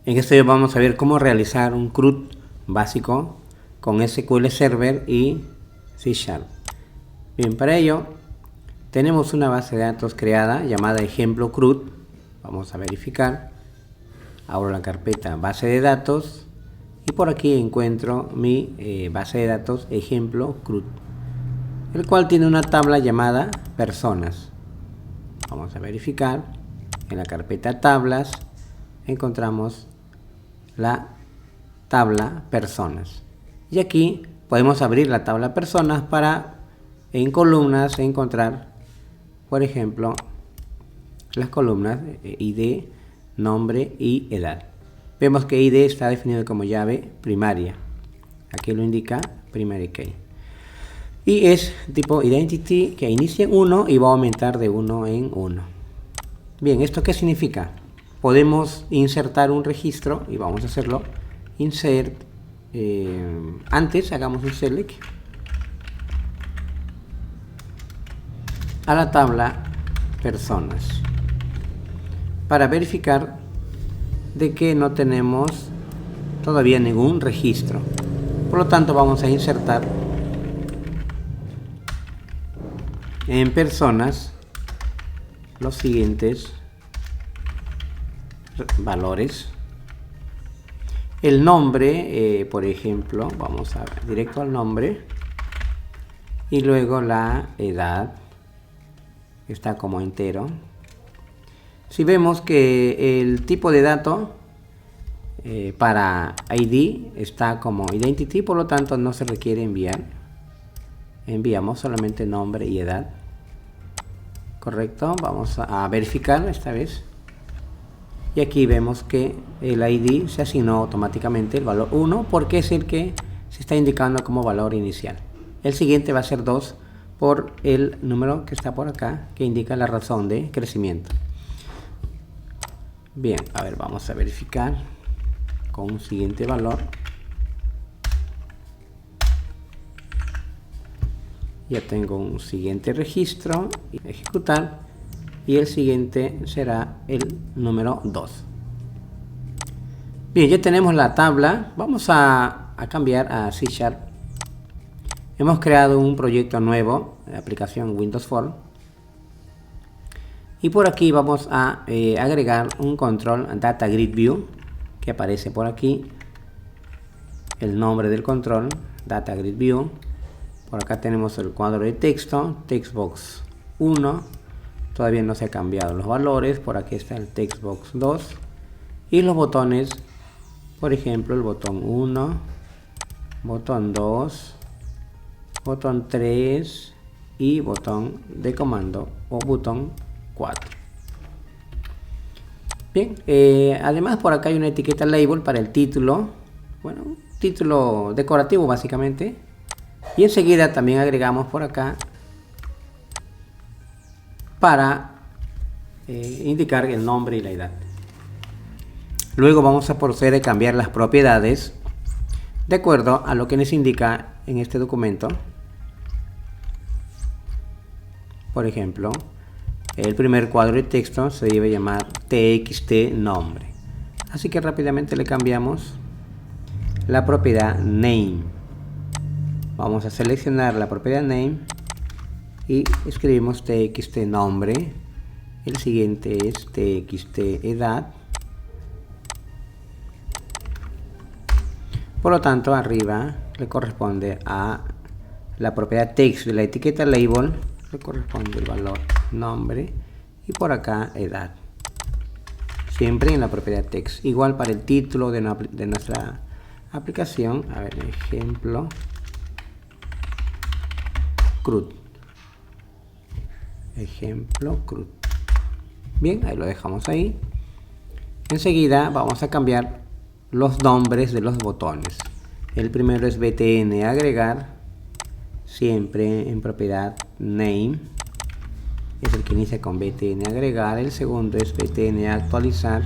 En este video vamos a ver cómo realizar un CRUD básico con SQL Server y C#. Bien, para ello tenemos una base de datos creada llamada ejemplo CRUD. Vamos a verificar. Abro la carpeta base de datos y por aquí encuentro mi base de datos ejemplo CRUD, el cual tiene una tabla llamada personas. Vamos a verificar. En la carpeta tablas encontramos la tabla personas y aquí podemos abrir la tabla personas para en columnas encontrar, por ejemplo, las columnas ID, nombre y edad. Vemos que ID está definido como llave primaria, aquí lo indica primary key, y es tipo identity que inicia en 1 y va a aumentar de 1 en 1. Bien, ¿esto qué significa? Podemos insertar un registro y vamos a hacerlo. Insert, antes hagamos un select a la tabla personas para verificar de que no tenemos todavía ningún registro. Por lo tanto, vamos a insertar en personas los siguientes valores. El nombre, por ejemplo, vamos a ver, directo al nombre, y luego la edad está como entero. Si vemos que el tipo de dato para ID está como identity, por lo tanto no se requiere enviar, enviamos solamente nombre y edad. Correcto, vamos a verificar esta vez y aquí vemos que el ID se asignó automáticamente el valor 1 porque es el que se está indicando como valor inicial. El siguiente va a ser 2 por el número que está por acá, que indica la razón de crecimiento. Bien, a ver, vamos a verificar con un siguiente valor. Ya tengo un siguiente registro, ejecutar, y el siguiente será el número 2. Bien, ya tenemos la tabla. Vamos a cambiar a C#. Hemos creado un proyecto nuevo, la aplicación Windows Form, y por aquí vamos a agregar un control Data Grid View que aparece por aquí, el nombre del control Data Grid View. Por acá tenemos el cuadro de texto, Textbox 1, todavía no se han cambiado los valores. Por aquí está el Textbox 2 y los botones, por ejemplo, el botón 1, botón 2, botón 3 y botón de comando o botón 4. Bien, además por acá hay una etiqueta label para el título, bueno, título decorativo básicamente. Y enseguida también agregamos por acá para indicar el nombre y la edad. Luego vamos a proceder a cambiar las propiedades de acuerdo a lo que nos indica en este documento. Por ejemplo, el primer cuadro de texto se debe llamar txt nombre. Así que rápidamente le cambiamos la propiedad name. Vamos a seleccionar la propiedad name y escribimos txt nombre. El siguiente es txt edad. Por lo tanto, arriba le corresponde a la propiedad text de la etiqueta label, le corresponde el valor nombre, y por acá edad. Siempre en la propiedad text. Igual para el título de nuestra aplicación. A ver, ejemplo CRUD. Ejemplo CRUD. Bien, ahí lo dejamos ahí. Enseguida vamos a cambiar los nombres de los botones. El primero es btn agregar, siempre en propiedad name, es el que inicia con btn agregar. El segundo es btn actualizar.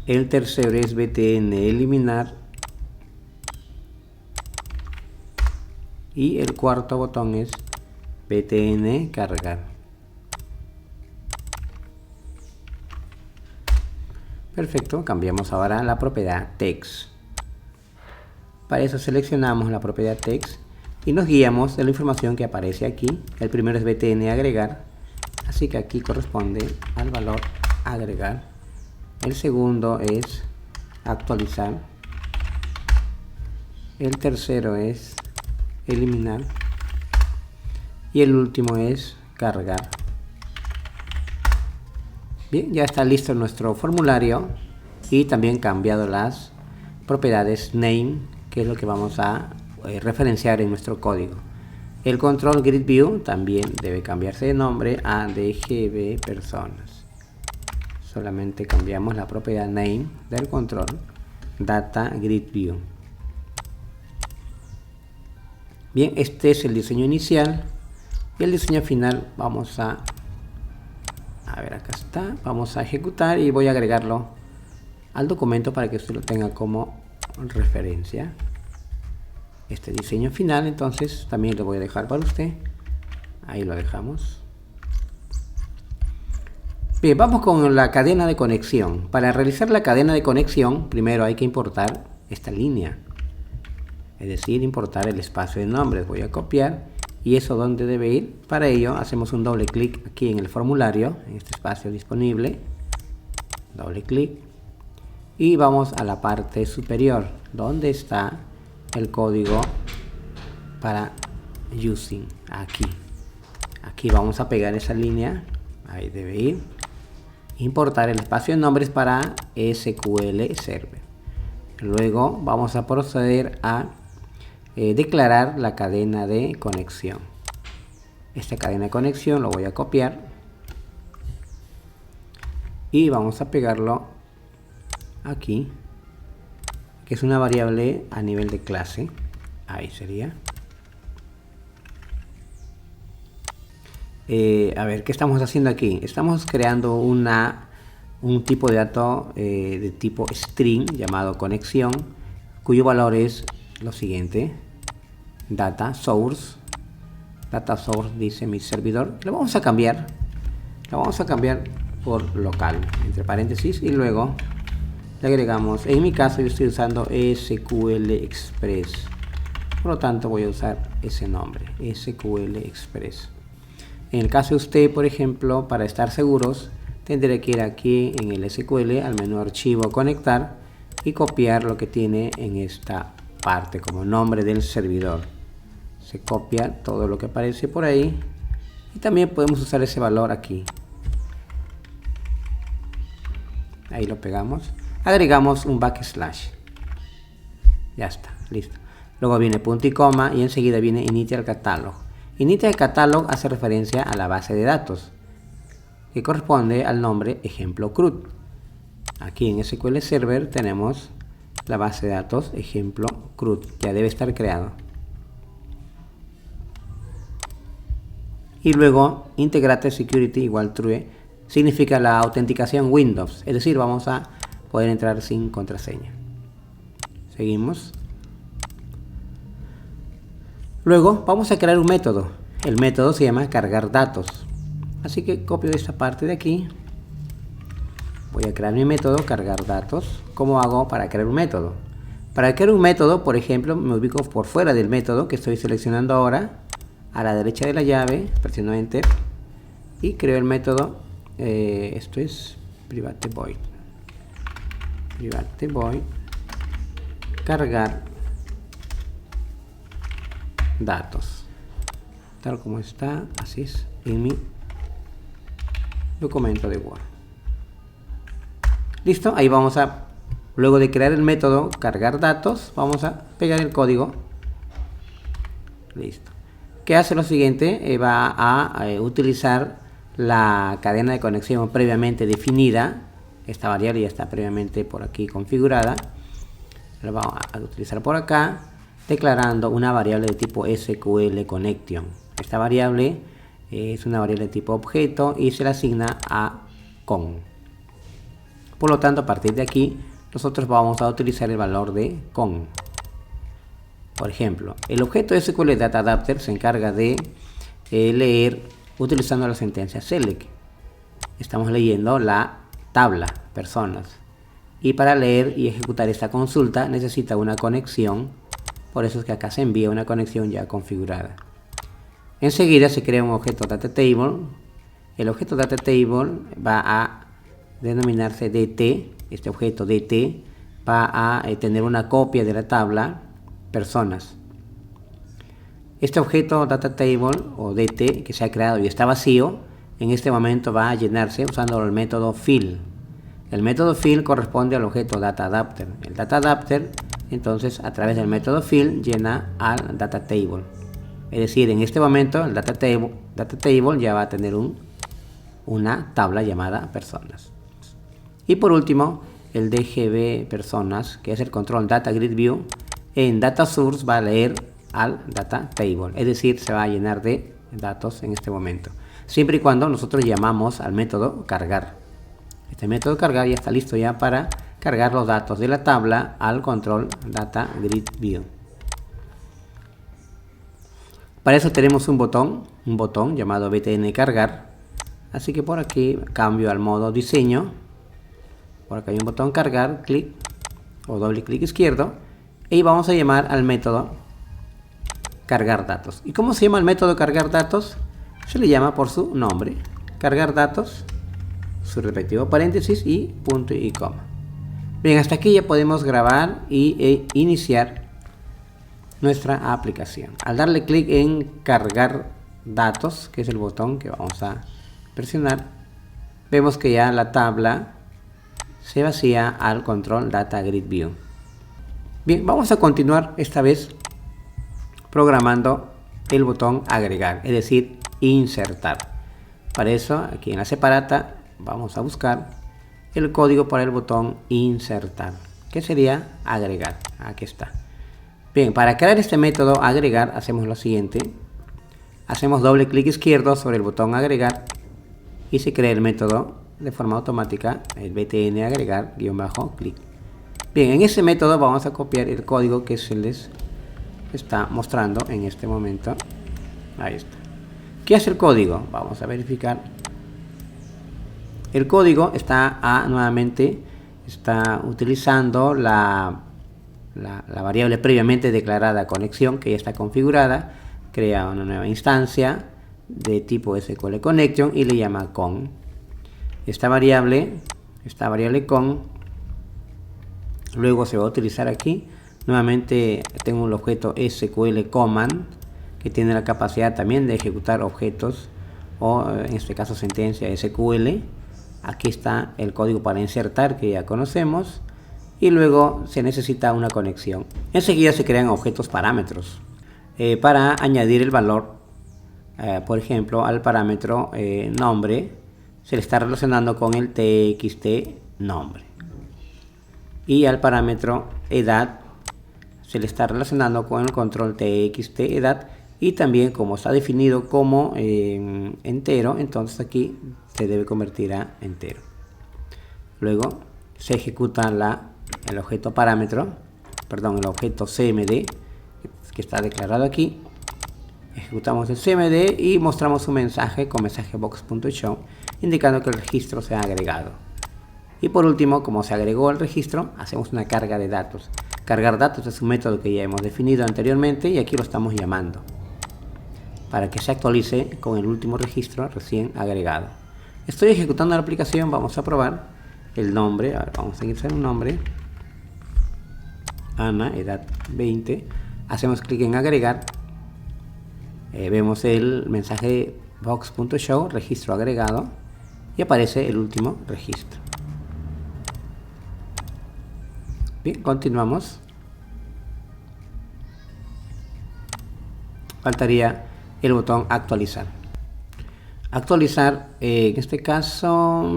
El tercero es btn eliminar. Y el cuarto botón es btn cargar. Perfecto, cambiamos ahora la propiedad text. Para eso seleccionamos la propiedad text y nos guiamos de la información que aparece aquí. El primero es btn agregar, así que aquí corresponde al valor agregar. El segundo es actualizar. El tercero es eliminar. Y el último es cargar. Bien, ya está listo nuestro formulario y también cambiado las propiedades name, que es lo que vamos a referenciar en nuestro código. El control grid view también debe cambiarse de nombre a dgb personas. Solamente cambiamos la propiedad name del control data grid view. Bien, este es el diseño inicial y el diseño final vamos a ver, acá está, vamos a ejecutar y voy a agregarlo al documento para que usted lo tenga como referencia. Este diseño final entonces también lo voy a dejar para usted. Ahí lo dejamos. Bien, vamos con la cadena de conexión. Para realizar la cadena de conexión primero hay que importar esta línea, es decir, importar el espacio de nombres. Voy a copiar y eso dónde debe ir. Para ello hacemos un doble clic aquí en el formulario, en este espacio disponible, doble clic y vamos a la parte superior donde está el código para using. Aquí vamos a pegar esa línea, ahí debe ir. Importar el espacio de nombres para SQL Server. Luego vamos a proceder a declarar la cadena de conexión. Esta cadena de conexión lo voy a copiar y vamos a pegarlo aquí, que es una variable a nivel de clase. Ahí sería. A ver, ¿qué estamos haciendo aquí? Estamos creando un tipo de dato de tipo string llamado conexión, cuyo valor es lo siguiente: data source dice mi servidor. Lo vamos a cambiar por local entre paréntesis y luego le agregamos, en mi caso yo estoy usando SQL Express, por lo tanto voy a usar ese nombre, SQL Express. En el caso de usted, por ejemplo, para estar seguros, tendré que ir aquí en el SQL al menú archivo, conectar y copiar lo que tiene en esta parte como nombre del servidor. Se copia todo lo que aparece por ahí y también podemos usar ese valor aquí. Ahí lo pegamos, agregamos un backslash, ya está, listo. Luego viene punto y coma y enseguida viene initial catalog. Initial catalog hace referencia a la base de datos que corresponde al nombre ejemplo CRUD. Aquí en SQL Server tenemos la base de datos ejemplo CRUD, ya debe estar creado. Y luego integrated security igual true significa la autenticación Windows, es decir, vamos a poder entrar sin contraseña. Seguimos. Luego vamos a crear un método. El método se llama cargar datos. Así que copio esta parte de aquí. Voy a crear mi método cargar datos. ¿Cómo hago para crear un método? Para crear un método, por ejemplo, me ubico por fuera del método que estoy seleccionando ahora. A la derecha de la llave, presiono Enter y creo el método. Esto es private void. Private void cargar datos, tal como está, así es en mi documento de Word. Listo, ahí vamos a, luego de crear el método cargar datos, vamos a pegar el código. Listo. ¿Qué hace lo siguiente? Va a utilizar la cadena de conexión previamente definida. Esta variable ya está previamente por aquí configurada. La vamos a utilizar por acá, declarando una variable de tipo SQL Connection. Esta variable es una variable de tipo objeto y se le asigna a con. Por lo tanto, a partir de aquí, nosotros vamos a utilizar el valor de con. Por ejemplo, el objeto SQL Data Adapter se encarga de leer utilizando la sentencia select. Estamos leyendo la tabla personas. Y para leer y ejecutar esta consulta necesita una conexión. Por eso es que acá se envía una conexión ya configurada. Enseguida se crea un objeto DataTable. El objeto DataTable va a denominarse DT. Este objeto DT va a tener una copia de la tabla personas. Este objeto DataTable o DT que se ha creado y está vacío, en este momento va a llenarse usando el método fill. El método fill corresponde al objeto DataAdapter. El DataAdapter, entonces, a través del método fill llena al DataTable. Es decir, en este momento el DataTable ya va a tener una tabla llamada personas. Y por último, el DGB personas, que es el control Data Grid View, en Data Source va a leer al DataTable. Es decir, se va a llenar de datos en este momento. Siempre y cuando nosotros llamamos al método cargar. Este método cargar ya está listo ya para cargar los datos de la tabla al control Data Grid View. Para eso tenemos un botón llamado BTN cargar. Así que por aquí cambio al modo diseño. Por acá hay un botón cargar, clic o doble clic izquierdo. Y vamos a llamar al método cargar datos. ¿Y cómo se llama el método cargar datos? Se le llama por su nombre. Cargar datos, su respectivo paréntesis y punto y coma. Bien, hasta aquí ya podemos grabar e iniciar nuestra aplicación. Al darle clic en cargar datos, que es el botón que vamos a presionar, vemos que ya la tabla se vacía al control Data Grid View. Bien, vamos a continuar esta vez programando el botón agregar, es decir, insertar. Para eso, aquí en la separata vamos a buscar el código para el botón insertar, que sería agregar. Aquí está. Bien, para crear este método agregar hacemos lo siguiente. Hacemos doble clic izquierdo sobre el botón agregar y se crea el método de forma automática, el btn agregar _clic. Bien, en ese método vamos a copiar el código que se les está mostrando en este momento. Ahí está. ¿Qué hace el código? Vamos a verificar. El código nuevamente está utilizando la variable previamente declarada conexión, que ya está configurada. Crea una nueva instancia de tipo SQL Connection y le llama con. Esta variable con luego se va a utilizar aquí. Nuevamente tengo el objeto SQL Command, que tiene la capacidad también de ejecutar objetos o en este caso sentencia SQL. Aquí está el código para insertar, que ya conocemos, y luego se necesita una conexión. Enseguida se crean objetos parámetros para añadir el valor. Por ejemplo, al parámetro nombre se le está relacionando con el txt nombre, y al parámetro edad se le está relacionando con el control txt edad, y también como está definido como entero, entonces aquí se debe convertir a entero. Luego se ejecuta el objeto parámetro, perdón, el objeto cmd que está declarado aquí. Ejecutamos el cmd y mostramos un mensaje con mensaje box.show indicando que el registro se ha agregado. Y por último, como se agregó el registro, hacemos una carga de datos. Cargar datos es un método que ya hemos definido anteriormente y aquí lo estamos llamando para que se actualice con el último registro recién agregado. Estoy ejecutando la aplicación, vamos a probar el nombre. A ver, vamos a seguir un nombre, Ana, edad 20. Hacemos clic en agregar. Vemos el mensaje box.show, registro agregado, y aparece el último registro. Bien, continuamos. Faltaría el botón actualizar. Actualizar, en este caso,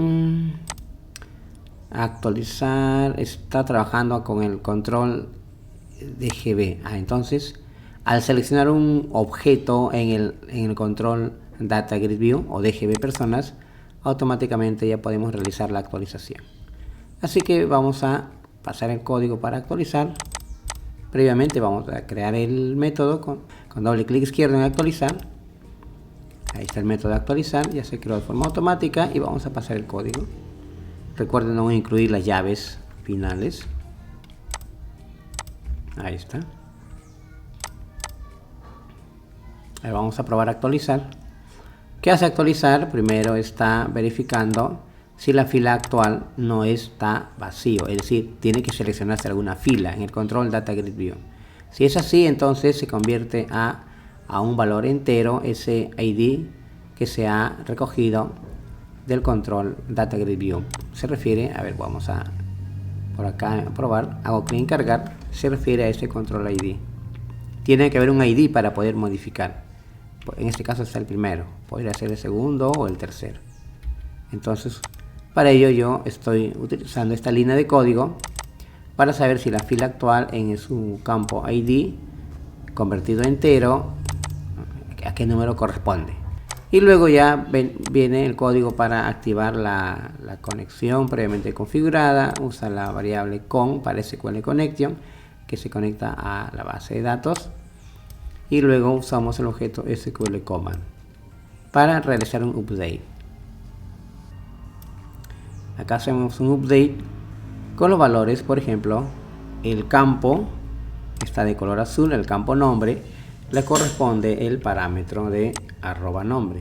actualizar está trabajando con el control DGB. Entonces, al seleccionar un objeto en el control Data Grid View o DGB personas, automáticamente ya podemos realizar la actualización. Así que vamos a pasar el código para actualizar. Previamente vamos a crear el método con doble clic izquierdo en actualizar. Ahí está el método de actualizar, ya se creó de forma automática y vamos a pasar el código. Recuerden no incluir las llaves finales. Ahí está. Ahí vamos a probar a actualizar. ¿Qué hace actualizar? Primero está verificando si la fila actual no está vacío, es decir, tiene que seleccionarse alguna fila en el control Data Grid View. Si es así, entonces se convierte a un valor entero ese ID que se ha recogido del control Data Grid View. Se refiere, a ver, vamos a por acá a probar, hago clic en cargar, se refiere a ese control ID. Tiene que haber un ID para poder modificar. En este caso está el primero, podría ser el segundo o el tercero. Entonces, para ello yo estoy utilizando esta línea de código para saber si la fila actual en su campo ID convertido a entero, a qué número corresponde. Y luego ya viene el código para activar la conexión previamente configurada. Usa la variable con para SQL Connection, que se conecta a la base de datos. Y luego usamos el objeto SQL Command para realizar un update. Acá hacemos un update con los valores, por ejemplo, el campo está de color azul, el campo nombre, le corresponde el parámetro de @nombre.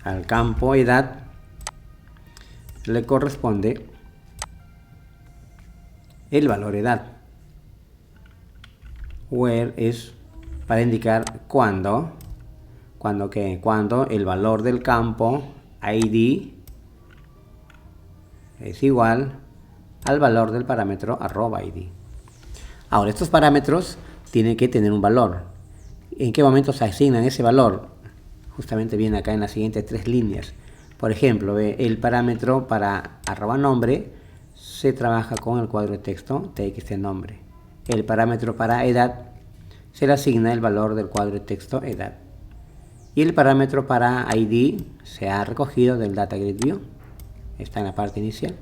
Al campo edad le corresponde el valor edad. Where es para indicar cuando el valor del campo ID es igual al valor del parámetro @id. Ahora, estos parámetros tienen que tener un valor. ¿En qué momento se asignan ese valor? Justamente viene acá en las siguientes 3 líneas. Por ejemplo, el parámetro para @nombre se trabaja con el cuadro de texto txtNombre. El parámetro para edad se le asigna el valor del cuadro de texto edad. Y el parámetro para ID se ha recogido del Data Grid View. Está en la parte inicial.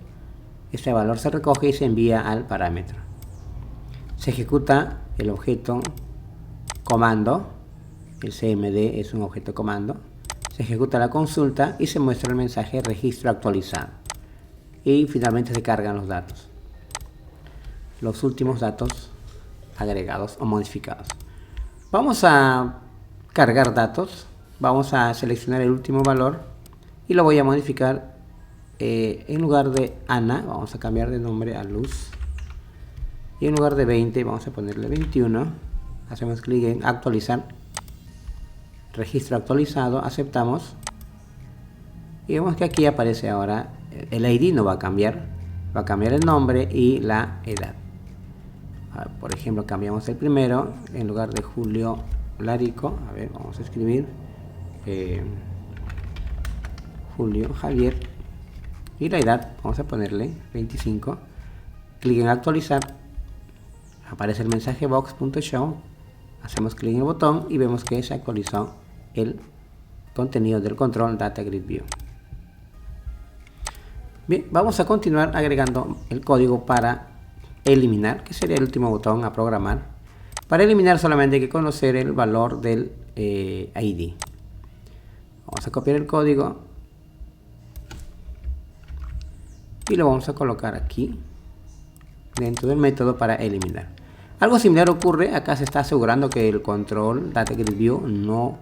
Este valor se recoge y se envía al parámetro. Se ejecuta el objeto comando. El CMD es un objeto comando. Se ejecuta la consulta y se muestra el mensaje registro actualizado. Y finalmente se cargan los datos. Los últimos datos agregados o modificados. Vamos a cargar datos. Vamos a seleccionar el último valor y lo voy a modificar. En lugar de Ana, vamos a cambiar de nombre a Luz. Y en lugar de 20, vamos a ponerle 21. Hacemos clic en actualizar. Registro actualizado, aceptamos. Y vemos que aquí aparece ahora, el ID no va a cambiar el nombre y la edad. Por ejemplo, cambiamos el primero, en lugar de Julio Larico, a ver, vamos a escribir Julio Javier. Y la edad, vamos a ponerle 25. Clic en actualizar. Aparece el mensaje box.show. Hacemos clic en el botón y vemos que se actualizó el contenido del control Data Grid View. Bien, vamos a continuar agregando el código para eliminar, que sería el último botón a programar. Para eliminar solamente hay que conocer el valor del ID. Vamos a copiar el código y lo vamos a colocar aquí dentro del método para eliminar. Algo similar ocurre, acá se está asegurando que el control Data Grid View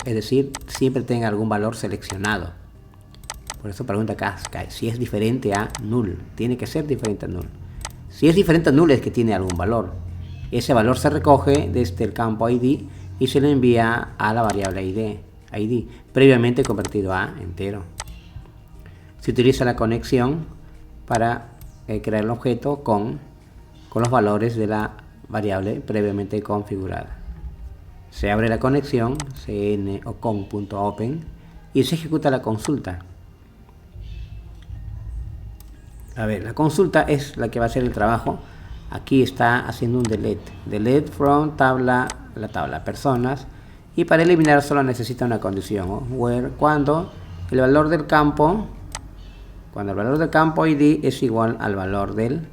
es decir, siempre tenga algún valor seleccionado. Por eso pregunta acá si es diferente a null. Tiene que ser diferente a null. Si es diferente a null es que tiene algún valor. Ese valor se recoge desde el campo ID y se le envía a la variable ID previamente convertido a entero. Se utiliza la conexión para crear el objeto con los valores de la variable previamente configurada. Se abre la conexión cn o con.open y se ejecuta la consulta. A ver, la consulta es la que va a hacer el trabajo. Aquí está haciendo un delete from la tabla personas, y para eliminar solo necesita una condición, ¿no? Where, cuando el valor del campo ID es igual al valor del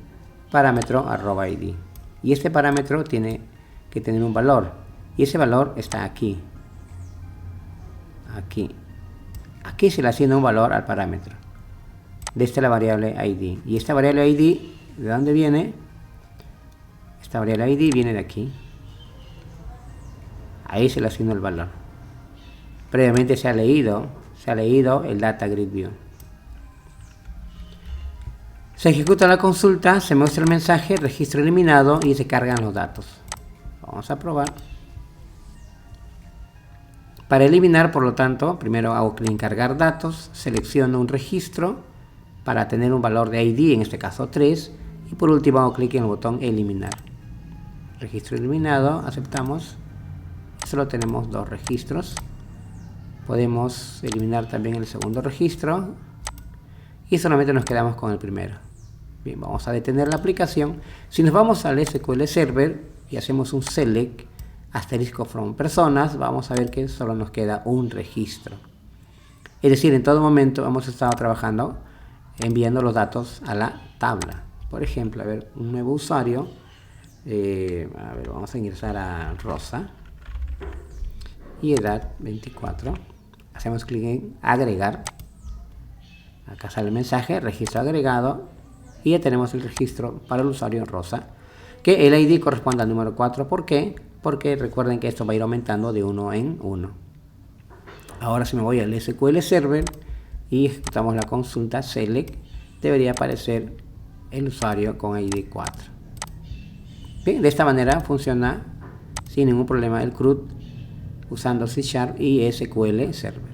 parámetro @id, y este parámetro tiene que tener un valor, y ese valor está aquí se le asigna un valor al parámetro. desde la variable ID. Y esta variable ID, ¿de dónde viene? Esta variable ID viene de aquí. Ahí se le asigna el valor. Previamente se ha leído el Data Grid View. Se ejecuta la consulta, se muestra el mensaje, registro eliminado y se cargan los datos. Vamos a probar. Para eliminar, por lo tanto, primero hago clic en cargar datos, selecciono un registro para tener un valor de ID, en este caso 3, y por último hago clic en el botón eliminar. Registro eliminado, aceptamos. Solo tenemos 2 registros. Podemos eliminar también el segundo registro y solamente nos quedamos con el primero. Bien, vamos a detener la aplicación. Si nos vamos al SQL Server y hacemos un select asterisco from personas, vamos a ver que solo nos queda un registro. Es decir, en todo momento hemos estado trabajando enviando los datos a la tabla. Por ejemplo, a ver, un nuevo usuario. Vamos a ingresar a Rosa y edad 24. Hacemos clic en agregar. Acá sale el mensaje, registro agregado, y ya tenemos el registro para el usuario Rosa, que el ID corresponde al número 4. ¿Por qué? Porque recuerden que esto va a ir aumentando de 1 en 1. Ahora si me voy al SQL Server y ejecutamos la consulta select, debería aparecer el usuario con ID 4. Bien, de esta manera funciona sin ningún problema el CRUD usando C# y SQL Server.